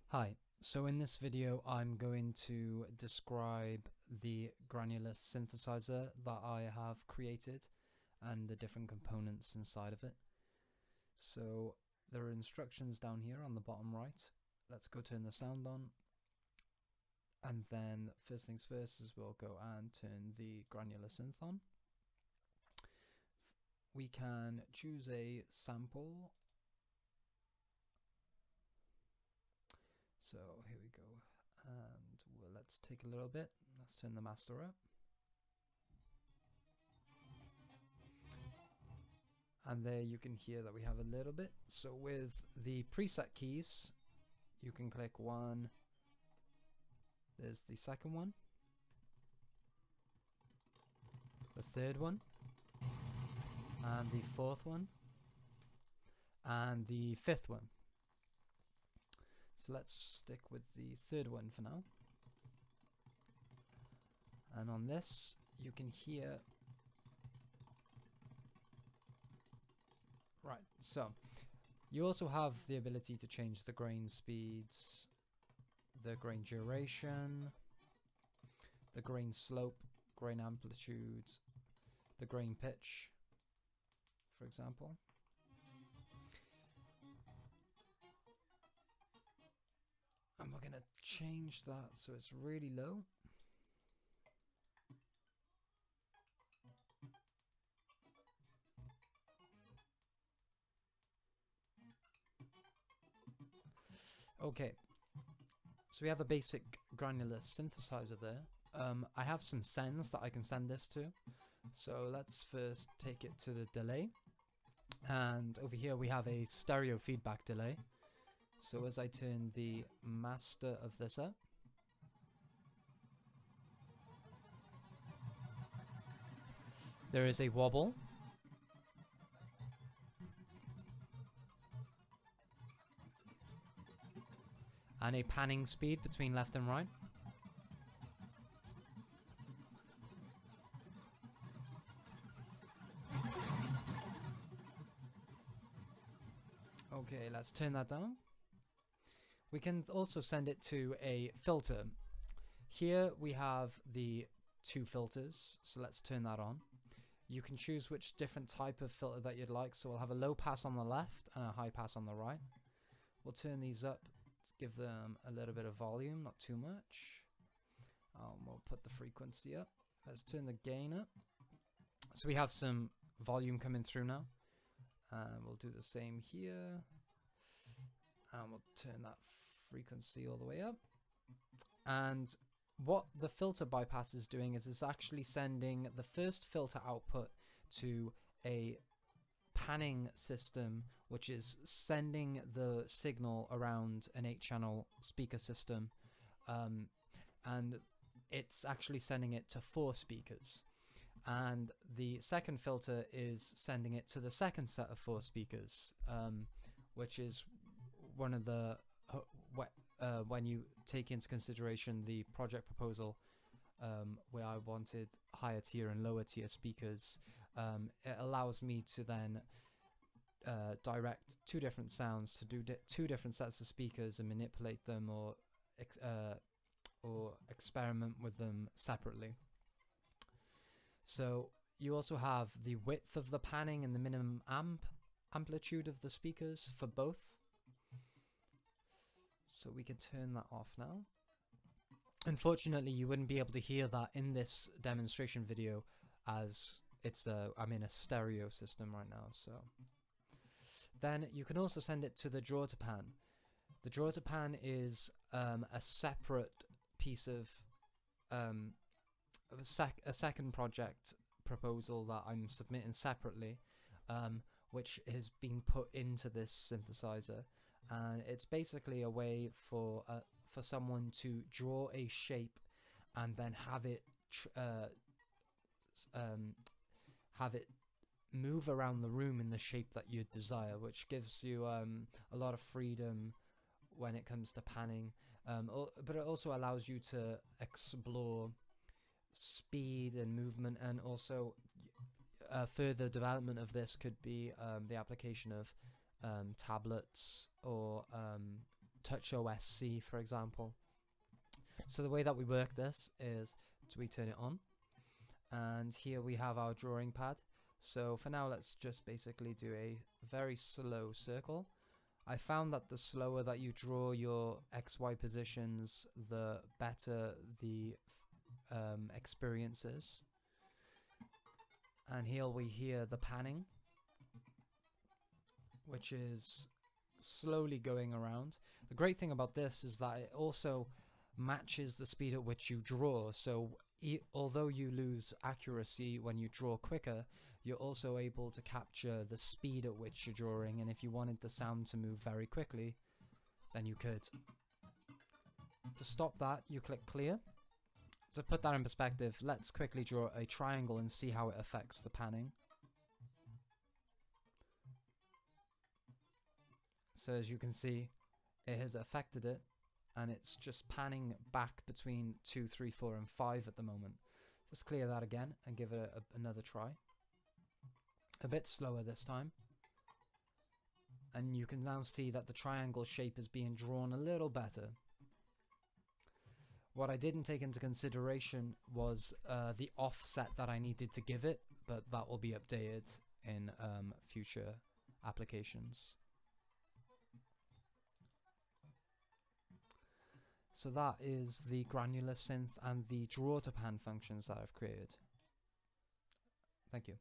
Hi, so in this video I'm going to describe the granular synthesizer that I have created and the different components inside of it. So there are instructions down here on the bottom right. Let's go turn the sound on, and then first things first is we'll go and turn the granular synth on. We can choose a sample. So here we go, and let's take a little bit. Let's turn the master up. And there you can hear that we have a little bit. So with the preset keys, you can click one. There's the second one, the third one, and the fourth one, and the fifth one. So let's stick with the third one for now. And on this, you can hear. Right, so you also have the ability to change the grain speeds, the grain duration, the grain slope, grain amplitudes, the grain pitch, for example. And we're going to change that so it's really low. Okay, so we have a basic granular synthesizer there. I have some sends that I can send this to. So let's first take it to the delay. And over here we have a stereo feedback delay. So as I turn the master of this up, there is a wobble. And a panning speed between left and right. Okay, let's turn that down. We can also send it to a filter. Here we have the two filters, so let's turn that on. You can choose which different type of filter that you'd like. So we'll have a low pass on the left and a high pass on the right. We'll turn these up. Let's give them a little bit of volume, not too much. We'll put the frequency up. Let's turn the gain up. So we have some volume coming through now. And we'll do the same here. And we'll turn that frequency all the way up. And what the filter bypass is doing is it's actually sending the first filter output to a panning system, which is sending the signal around an 8-channel speaker system, and it's actually sending it to 4 speakers, and the second filter is sending it to the second set of 4 speakers, which is one of the when you take into consideration the project proposal, where I wanted higher tier and lower tier speakers, it allows me to then direct 2 different sounds to do 2 different sets of speakers and manipulate them or experiment with them separately. So you also have the width of the panning and the minimum amplitude of the speakers for both. So we can turn that off now. Unfortunately, you wouldn't be able to hear that in this demonstration video, as I'm in a stereo system right now. So then you can also send it to the draw to pan. The draw to pan is a separate piece of a second project proposal that I'm submitting separately, which has been put into this synthesizer, and it's basically a way for someone to draw a shape and then have it move around the room in the shape that you desire, which gives you a lot of freedom when it comes to panning, but it also allows you to explore speed and movement, and also further development of this could be the application of tablets or touch OSC, for example. So the way that we work this is we turn it on, and here we have our drawing pad. So for now, let's just basically do a very slow circle. I found that the slower that you draw your XY positions, the better the experience is. And here we hear the panning, which is slowly going around. The great thing about this is that it also matches the speed at which you draw. So although you lose accuracy when you draw quicker, you're also able to capture the speed at which you're drawing, and if you wanted the sound to move very quickly, then you could. To stop that, you click clear. To put that in perspective, let's quickly draw a triangle and see how it affects the panning. So as you can see, it has affected it, and it's just panning back between 2, 3, 4, and 5 at the moment. Let's clear that again and give it another try. A bit slower this time. And you can now see that the triangle shape is being drawn a little better. What I didn't take into consideration was the offset that I needed to give it, but that will be updated in future applications. So that is the Granular Synth and the draw to pan functions that I've created. Thank you.